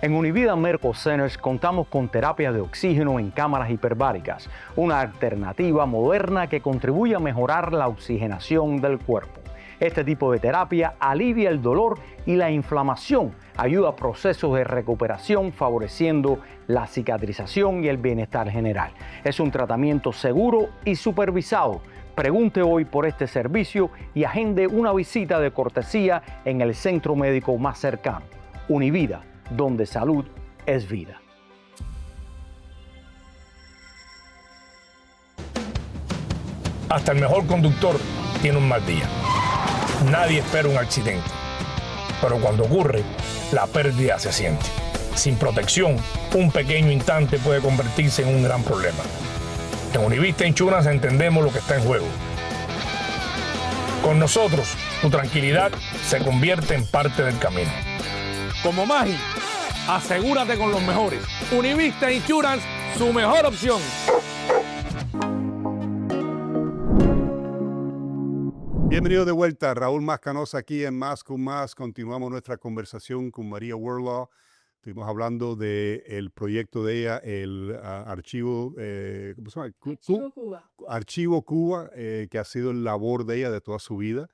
En Univida Medical Centers contamos con terapia de oxígeno en cámaras hiperbáricas, una alternativa moderna que contribuye a mejorar la oxigenación del cuerpo. Este tipo de terapia alivia el dolor y la inflamación, ayuda a procesos de recuperación favoreciendo la cicatrización y el bienestar general. Es un tratamiento seguro y supervisado. Pregunte hoy por este servicio y agende una visita de cortesía en el centro médico más cercano. Univida, donde salud es vida. Hasta el mejor conductor tiene un mal día. Nadie espera un accidente, pero cuando ocurre, la pérdida se siente. Sin protección, un pequeño instante puede convertirse en un gran problema. En Univista Insurance entendemos lo que está en juego. Con nosotros, tu tranquilidad se convierte en parte del camino. Como Maggi, asegúrate con los mejores. Univista Insurance, su mejor opción. Bienvenido de vuelta, Raúl Mascanosa aquí en Más con Más. Continuamos nuestra conversación con María Wurlaw. Estuvimos hablando del proyecto de ella, el archivo, ¿cómo se llama? Archivo Cuba. Archivo Cuba, que ha sido el labor de ella de toda su vida.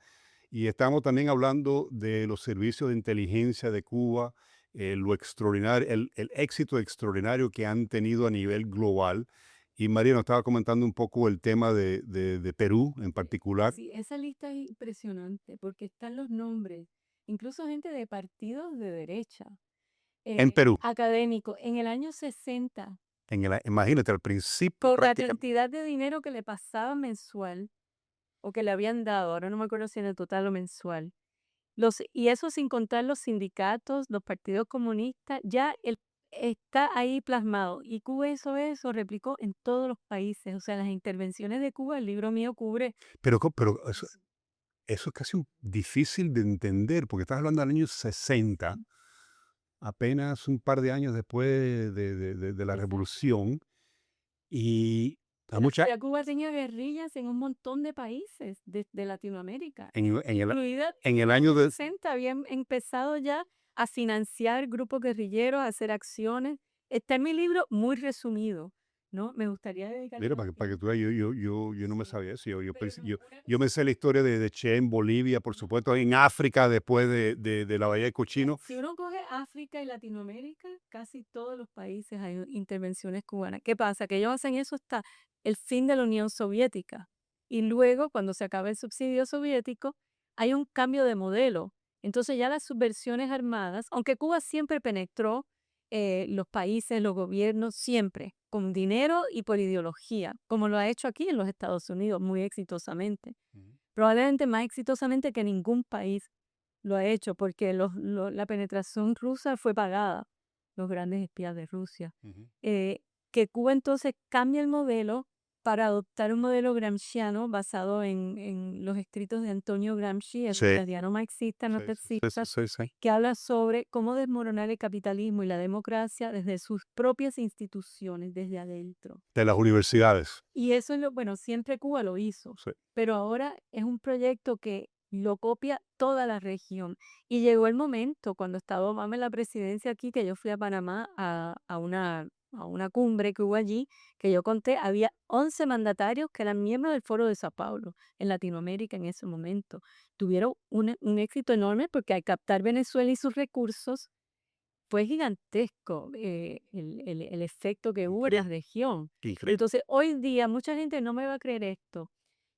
Y estamos también hablando de los servicios de inteligencia de Cuba, lo extraordinario, el éxito extraordinario que han tenido a nivel global. Y María nos estaba comentando un poco el tema de Perú en particular. Sí, esa lista es impresionante porque están los nombres, incluso gente de partidos de derecha. En Perú. Académicos, en el año 60, Imagínate, al principio por la prácticamente, cantidad de dinero que le pasaba mensual o que le habían dado, ahora no me acuerdo si en el total o mensual. Y eso sin contar los sindicatos, los partidos comunistas, ya está ahí plasmado. Y Cuba eso replicó en todos los países. O sea, las intervenciones de Cuba, el libro mío cubre. Pero eso es casi difícil de entender, porque estás hablando del año 60, apenas un par de años después de la Exacto. revolución, y a Pero mucha, ya Cuba tenía guerrillas en un montón de países de Latinoamérica, en el incluida en el en año los de 60 habían empezado ya a financiar grupos guerrilleros, a hacer acciones. Está en mi libro muy resumido, ¿no? Me gustaría dedicarle mira, más para que tú tiempo. veas, yo no me Sí, sabía eso. pero no, una Yo me cosa, sé la historia de Che en Bolivia, por supuesto, en África, después de la Bahía de Cochino. si uno coge África y Latinoamérica, casi todos los países hay intervenciones cubanas. ¿Qué pasa? Que ellos hacen eso hasta el fin de la Unión Soviética. Y luego, cuando se acaba el subsidio soviético, hay un cambio de modelo. Entonces ya las subversiones armadas, aunque Cuba siempre penetró los países, los gobiernos, siempre, con dinero y por ideología, como lo ha hecho aquí en los Estados Unidos muy exitosamente. Probablemente más exitosamente que ningún país lo ha hecho, porque la penetración rusa fue pagada, los grandes espías de Rusia. Eh, que Cuba entonces cambia el modelo para adoptar un modelo gramsciano basado en los escritos de Antonio Gramsci, el Sí, italiano marxista, no sí, marxista, sí. que habla sobre cómo desmoronar el capitalismo y la democracia desde sus propias instituciones, desde adentro. De las universidades. Y eso es bueno, siempre Cuba lo hizo, Sí. pero ahora es un proyecto que lo copia toda la región. Y llegó el momento, cuando estaba Obama en la presidencia aquí, que yo fui a Panamá a una cumbre que hubo allí, que yo conté, había 11 mandatarios que eran miembros del Foro de Sao Paulo, en Latinoamérica en ese momento. Tuvieron un éxito enorme porque al captar Venezuela y sus recursos, fue gigantesco el efecto que hubo en la región. Increíble. Entonces, hoy día, mucha gente no me va a creer esto.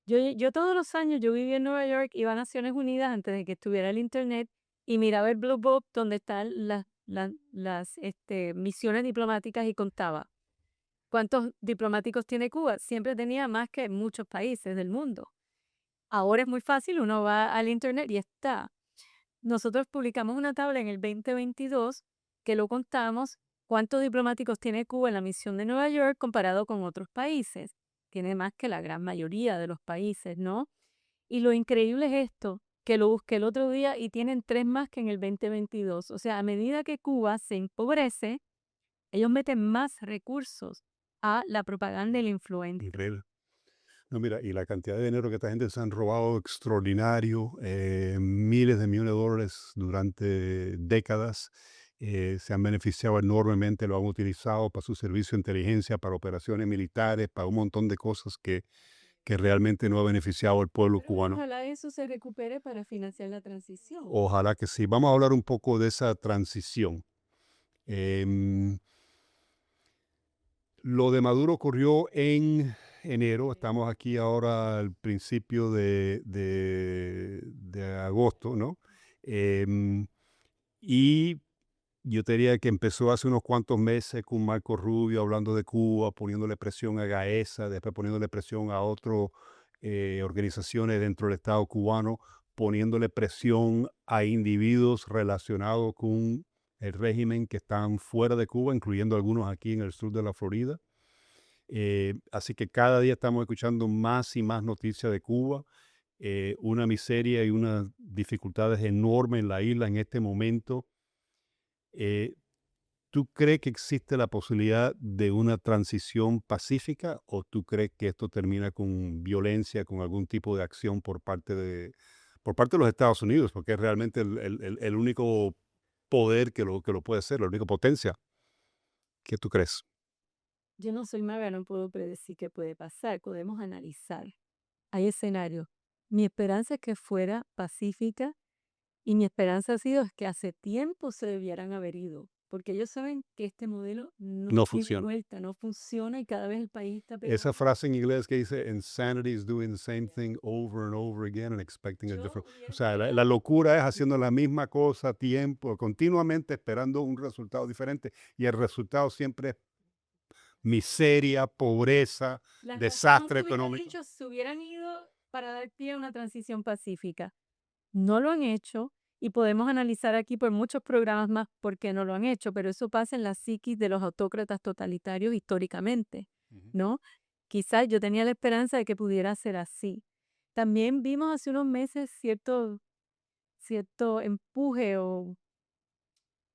Yo todos los años, yo viví en Nueva York, iba a Naciones Unidas antes de que estuviera el Internet y miraba el Blue Book donde están las misiones diplomáticas y contaba cuántos diplomáticos tiene Cuba. Siempre tenía más que muchos países del mundo. Ahora es muy fácil, uno va al Internet y está. Nosotros publicamos una tabla en el 2022 que lo contamos cuántos diplomáticos tiene Cuba en la misión de Nueva York comparado con otros países. Tiene más que la gran mayoría de los países, ¿no? Y lo increíble es esto, que lo busqué el otro día y tienen 3 más que en el 2022. O sea, a medida que Cuba se empobrece, ellos meten más recursos a la propaganda y la influencia. Increíble. No, mira, y la cantidad de dinero que esta gente se han robado extraordinario, miles de millones de dólares durante décadas, se han beneficiado enormemente, lo han utilizado para su servicio de inteligencia, para operaciones militares, para un montón de cosas que realmente no ha beneficiado al pueblo Pero cubano. ojalá eso se recupere para financiar la transición. Ojalá que sí. Vamos a hablar un poco de esa transición. Lo de Maduro ocurrió en enero, estamos aquí ahora al principio de agosto, ¿no? Y yo te diría que empezó hace unos cuantos meses con Marco Rubio hablando de Cuba, poniéndole presión a Gaesa, después poniéndole presión a otras organizaciones dentro del Estado cubano, poniéndole presión a individuos relacionados con el régimen que están fuera de Cuba, incluyendo algunos aquí en el sur de la Florida. Así que cada día estamos escuchando más y más noticias de Cuba, una miseria y unas dificultades enormes en la isla en este momento. ¿Tú crees que existe la posibilidad de una transición pacífica o tú crees que esto termina con violencia, con algún tipo de acción por parte de los Estados Unidos? Porque es realmente el único poder que lo puede hacer, la única potencia. ¿Qué tú crees? Yo no soy maga, no puedo predecir qué puede pasar, podemos analizar. Hay escenarios. Mi esperanza es que fuera pacífica y mi esperanza ha sido es que hace tiempo se debieran haber ido, porque ellos saben que este modelo no No tiene funciona. vuelta, no funciona y cada vez el país está Esa peor. frase en inglés que dice, insanity is doing the same thing over and over again and expecting a Yo different. O hubiera sea, la esperado, locura es haciendo la misma cosa a tiempo, continuamente esperando un resultado diferente. Y el resultado siempre es miseria, pobreza, las razones desastre que hubieran económico. dicho se hubieran ido para dar pie a una transición pacífica. No lo han hecho Y podemos analizar aquí por muchos programas más por qué no lo han hecho, pero eso pasa en la psiquis de los autócratas totalitarios históricamente, Ujú. ¿no? Quizás yo tenía la esperanza de que pudiera ser así. También vimos hace unos meses cierto empuje o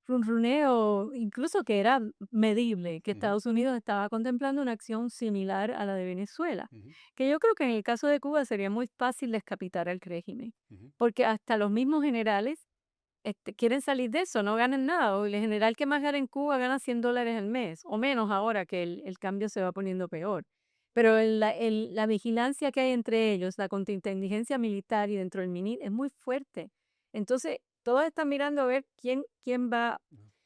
runruneo, incluso que era medible, que Ujú. Estados Unidos estaba contemplando una acción similar a la de Venezuela, Ujú. que yo creo que en el caso de Cuba sería muy fácil descapitar al régimen, Ujú. porque hasta los mismos generales quieren salir de eso, no ganan nada. O el general que más gana en Cuba gana $100 al mes, o menos ahora que el cambio se va poniendo peor. Pero la vigilancia que hay entre ellos, la contrainteligencia militar y dentro del MINIT es muy fuerte. Entonces, todos están mirando a ver quién va,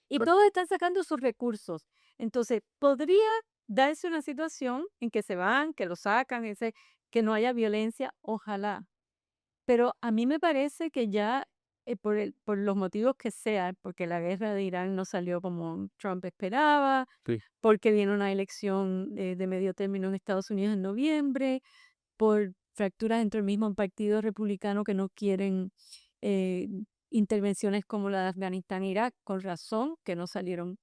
y todos están sacando sus recursos. Entonces, podría darse una situación en que se van, que lo sacan, que no haya violencia, ojalá. Pero a mí me parece que ya, por los motivos que sea, porque la guerra de Irán no salió como Trump esperaba, Sí. porque viene una elección de medio término en Estados Unidos en noviembre, por fracturas dentro del mismo partido republicano que no quieren eh, intervenciones como la de Afganistán e Irak, con razón, que no salieron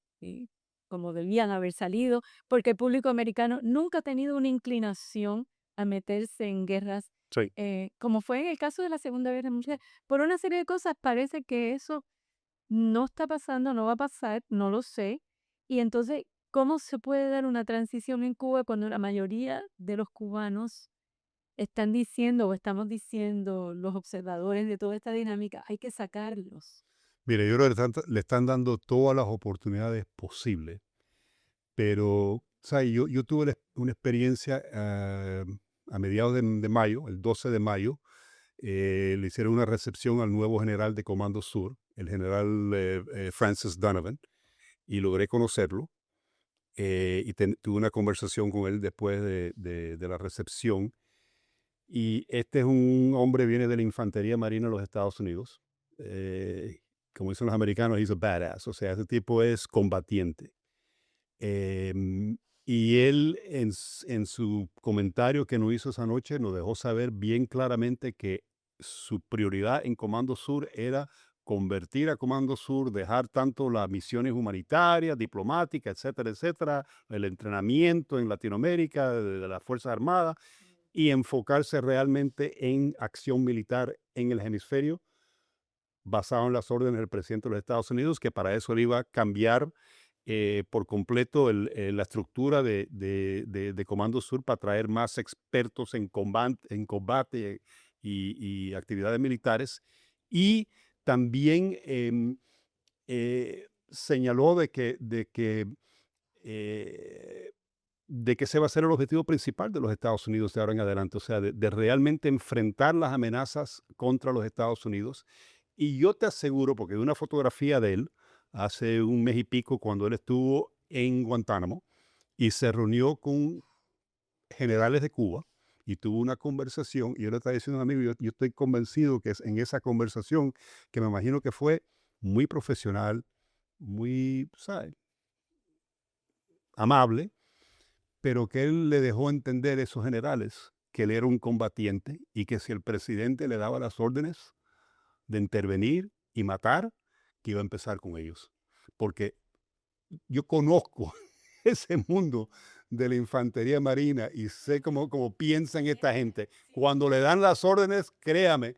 como debían haber salido, porque el público americano nunca ha tenido una inclinación a meterse en guerras, Sí. como fue en el caso de la Segunda Guerra Mundial. Por una serie de cosas parece que eso no está pasando, no va a pasar, no lo sé. Y entonces, ¿cómo se puede dar una transición en Cuba cuando la mayoría de los cubanos están diciendo o estamos diciendo, los observadores de toda esta dinámica, hay que sacarlos? Mire, yo creo que le están dando todas las oportunidades posibles, pero, ¿sabes? Yo tuve una experiencia a mediados de mayo, el 12 de mayo, le hicieron una recepción al nuevo general de Comando Sur, el general Francis Donovan, y logré conocerlo. Y tuve una conversación con él después de la recepción. Y este es un hombre, viene de la Infantería Marina de los Estados Unidos. Como dicen los americanos, he's a badass. O sea, ese tipo es combatiente. Y él en su comentario que nos hizo esa noche nos dejó saber bien claramente que su prioridad en Comando Sur era convertir a Comando Sur, dejar tanto las misiones humanitarias, diplomáticas, etcétera, el entrenamiento en Latinoamérica de las Fuerzas Armadas y enfocarse realmente en acción militar en el hemisferio, basado en las órdenes del presidente de los Estados Unidos, que para eso él iba a cambiar por completo la estructura de Comando Sur para traer más expertos en combate y actividades militares. Y también señaló eh, de que ese va a ser el objetivo principal de los Estados Unidos de ahora en adelante, o sea, de realmente enfrentar las amenazas contra los Estados Unidos. Y yo te aseguro, porque de una fotografía de él, hace un mes y pico, cuando él estuvo en Guantánamo y se reunió con generales de Cuba y tuvo una conversación, y yo le estaba diciendo a un amigo, yo estoy convencido que es en esa conversación, que me imagino que fue muy profesional, muy, ¿sabes?, amable, pero que él le dejó entender a esos generales que él era un combatiente y que si el presidente le daba las órdenes de intervenir y matar, que iba a empezar con ellos. Porque yo conozco ese mundo de la infantería marina y sé cómo piensan esta gente. Cuando le dan las órdenes, créame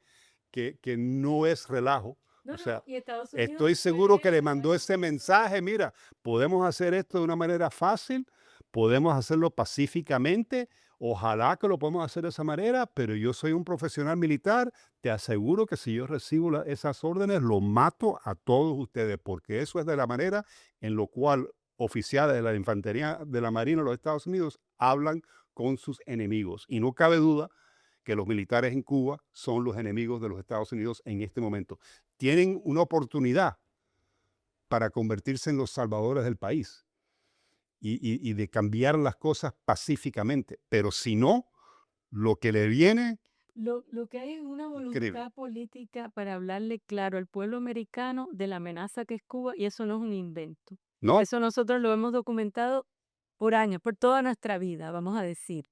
que no es relajo. No, O sea, y Estados estoy Unidos seguro que le mandó ese mensaje, mira, podemos hacer esto de una manera fácil, podemos hacerlo pacíficamente, ojalá que lo podamos hacer de esa manera, pero yo soy un profesional militar, te aseguro que si yo recibo esas órdenes, lo mato a todos ustedes, porque eso es de la manera en lo cual oficiales de la Infantería de la Marina de los Estados Unidos hablan con sus enemigos. Y no cabe duda que los militares en Cuba son los enemigos de los Estados Unidos en este momento. Tienen una oportunidad para convertirse en los salvadores del país y de cambiar las cosas pacíficamente. Pero si no, lo que le viene, Lo que hay es una increíble. voluntad política para hablarle claro al pueblo americano de la amenaza que es Cuba, y eso no es un invento. No, Eso nosotros lo hemos documentado por años, por toda nuestra vida, vamos a decir.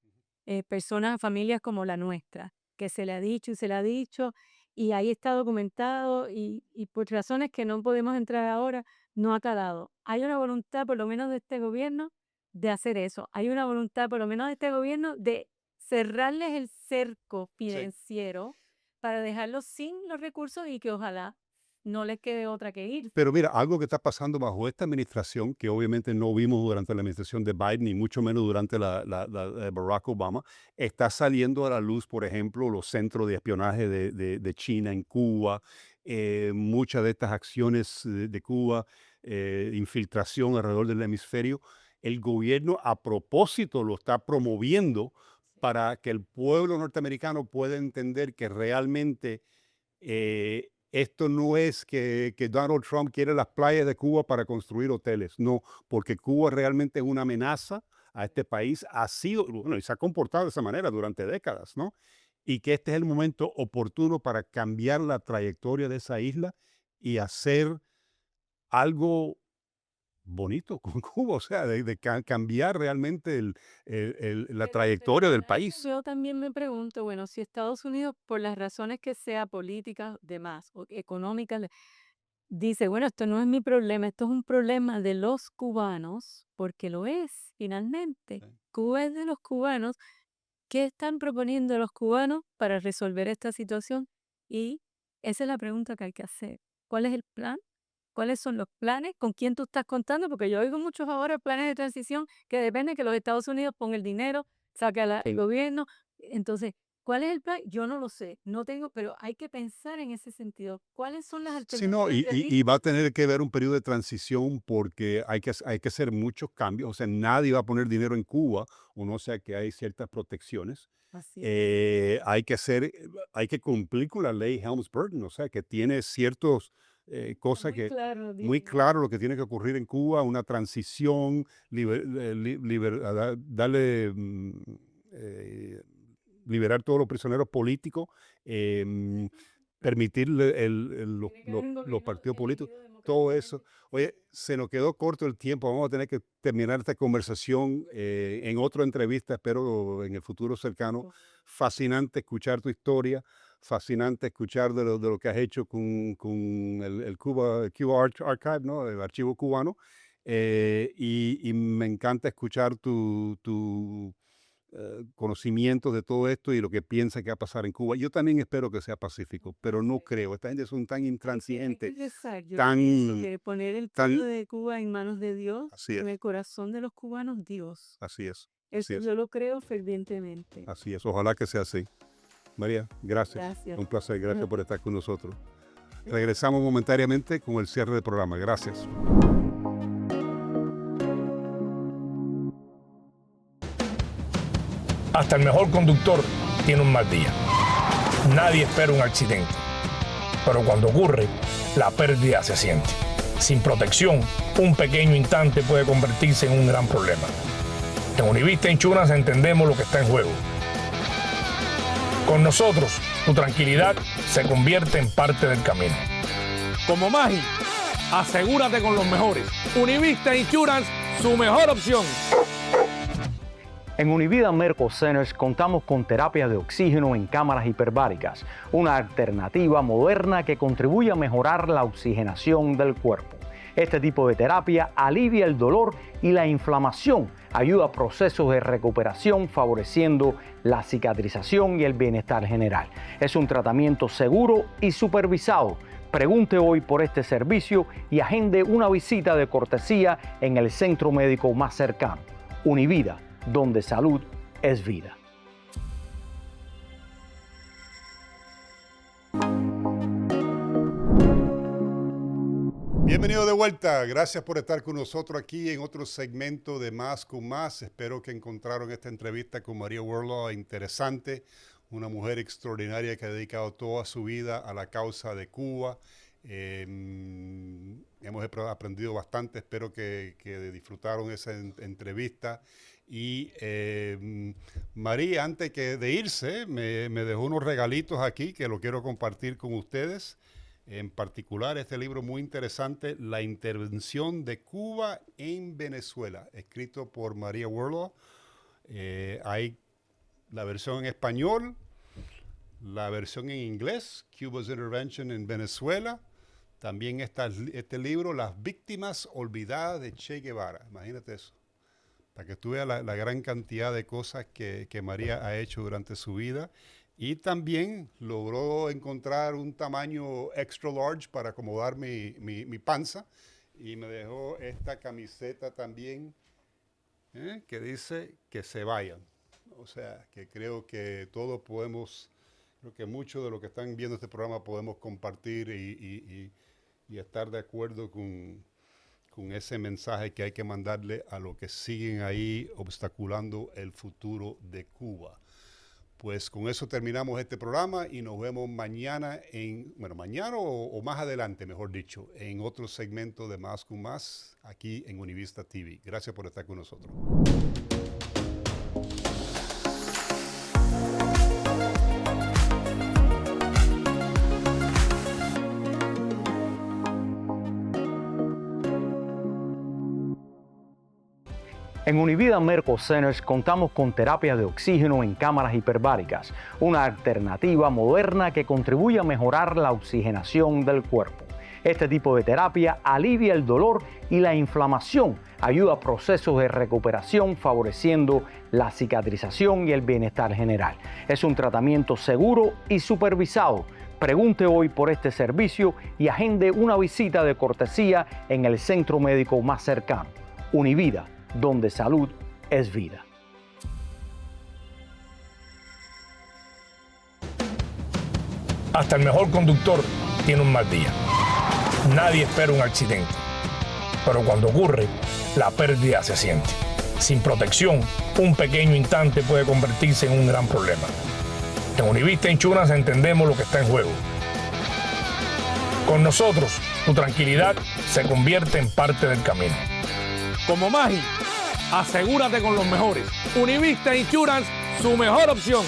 Personas, familias como la nuestra, que se le ha dicho y se le ha dicho, y ahí está documentado y por razones que no podemos entrar ahora, no ha calado. Hay una voluntad, por lo menos de este gobierno, de hacer eso. Hay una voluntad, por lo menos de este gobierno, de cerrarles el cerco financiero para dejarlos sin los recursos y que ojalá no les quede otra que ir. Pero mira, algo que está pasando bajo esta administración, que obviamente no vimos durante la administración de Biden, ni mucho menos durante la de Barack Obama, está saliendo a la luz, por ejemplo, los centros de espionaje de China en Cuba, muchas de estas acciones de Cuba, infiltración alrededor del hemisferio. El gobierno a propósito lo está promoviendo para que el pueblo norteamericano pueda entender que realmente esto no es que Donald Trump quiere las playas de Cuba para construir hoteles, no, porque Cuba realmente es una amenaza a este país, ha sido, bueno, y se ha comportado de esa manera durante décadas, ¿no? Y que este es el momento oportuno para cambiar la trayectoria de esa isla y hacer algo bonito con Cuba, o sea, de cambiar realmente la trayectoria del Para eso país. yo también me pregunto, bueno, si Estados Unidos, por las razones que sea políticas, demás, o económicas, dice, bueno, esto no es mi problema, esto es un problema de los cubanos, porque lo es, finalmente. Sí. Cuba es de los cubanos. ¿Qué están proponiendo los cubanos para resolver esta situación? Y esa es la pregunta que hay que hacer. ¿Cuál es el plan? ¿Cuáles son los planes? ¿Con quién tú estás contando? Porque yo oigo muchos ahora planes de transición que depende que los Estados Unidos pongan el dinero, saque el gobierno. Entonces, ¿cuál es el plan? Yo no lo sé, no tengo, pero hay que pensar en ese sentido. ¿Cuáles son las Sí, no, alternativas y va a tener que haber un periodo de transición porque hay que hacer muchos cambios. O sea, nadie va a poner dinero en Cuba, o no sea que hay ciertas protecciones. Así es. Hay que cumplir con la ley Helms-Burton, o sea, que tiene ciertas cosas Muy claro, muy dice. claro lo que tiene que ocurrir en Cuba, una transición, darle, eh, liberar todos los prisioneros políticos, permitir los Tiene que haber un los gobierno partidos políticos, elegido todo eso. democráticamente. Oye, se nos quedó corto el tiempo, vamos a tener que terminar esta conversación en otra entrevista, espero en el futuro cercano. Fascinante escuchar tu historia, fascinante escuchar de lo que has hecho con el Cuba Archive, ¿no? El archivo cubano, y me encanta escuchar tu conocimiento de todo esto y lo que piensa que va a pasar en Cuba. Yo también espero que sea pacífico, pero no creo. Esta gente son tan Hay que intransigentes, rezar. Yo tan, pienso que poner el pueblo tan... de Cuba en manos de Dios, Así en es, el corazón de los cubanos, Dios. así es, así Eso es, yo lo creo fervientemente. así es. Ojalá que sea así. María, gracias. Gracias. Un placer, gracias por estar con nosotros. Regresamos momentáneamente con el cierre del programa. Gracias. Hasta el mejor conductor tiene un mal día. Nadie espera un accidente. Pero cuando ocurre, la pérdida se siente. Sin protección, un pequeño instante puede convertirse en un gran problema. En Univista Insurance entendemos lo que está en juego. Con nosotros, tu tranquilidad se convierte en parte del camino. Como Maggi, asegúrate con los mejores. Univista Insurance, su mejor opción. En Univida Medical Centers contamos con terapia de oxígeno en cámaras hiperbáricas, una alternativa moderna que contribuye a mejorar la oxigenación del cuerpo. Este tipo de terapia alivia el dolor y la inflamación, ayuda a procesos de recuperación favoreciendo la cicatrización y el bienestar general. Es un tratamiento seguro y supervisado. Pregunte hoy por este servicio y agende una visita de cortesía en el centro médico más cercano. Univida, donde salud es vida. Bienvenido de vuelta. Gracias por estar con nosotros aquí en otro segmento de Más con Más. Espero que encontraron esta entrevista con María Worlaw interesante, una mujer extraordinaria que ha dedicado toda su vida a la causa de Cuba. Hemos aprendido bastante, espero que disfrutaron esa entrevista. Y María, antes de irse, me dejó unos regalitos aquí que lo quiero compartir con ustedes. En particular, este libro muy interesante, La intervención de Cuba en Venezuela, escrito por María Worlaw. Hay la versión en español, la versión en inglés, Cuba's Intervention in Venezuela. También está este libro, Las víctimas olvidadas de Che Guevara. Imagínate eso. Para que tú veas la gran cantidad de cosas que María ha hecho durante su vida. Y también logró encontrar un tamaño extra large para acomodar mi panza. Y me dejó esta camiseta también que dice que se vayan. O sea, que creo que todos podemos, creo que muchos de los que están viendo este programa podemos compartir y estar de acuerdo con ese mensaje que hay que mandarle a los que siguen ahí obstaculando el futuro de Cuba. Pues con eso terminamos este programa y nos vemos mañana mañana o más adelante, mejor dicho, en otro segmento de Más con Más, aquí en Univista TV. Gracias por estar con nosotros. En Univida Medical Centers contamos con terapia de oxígeno en cámaras hiperbáricas, una alternativa moderna que contribuye a mejorar la oxigenación del cuerpo. Este tipo de terapia alivia el dolor y la inflamación, ayuda a procesos de recuperación favoreciendo la cicatrización y el bienestar general. Es un tratamiento seguro y supervisado. Pregunte hoy por este servicio y agende una visita de cortesía en el centro médico más cercano. Univida, donde salud es vida. Hasta el mejor conductor tiene un mal día. Nadie espera un accidente, pero cuando ocurre, la pérdida se siente. Sin protección, un pequeño instante puede convertirse en un gran problema. En Univista Insurance entendemos lo que está en juego. Con nosotros, tu tranquilidad se convierte en parte del camino. Como Maggi, asegúrate con los mejores. Univista Insurance, su mejor opción.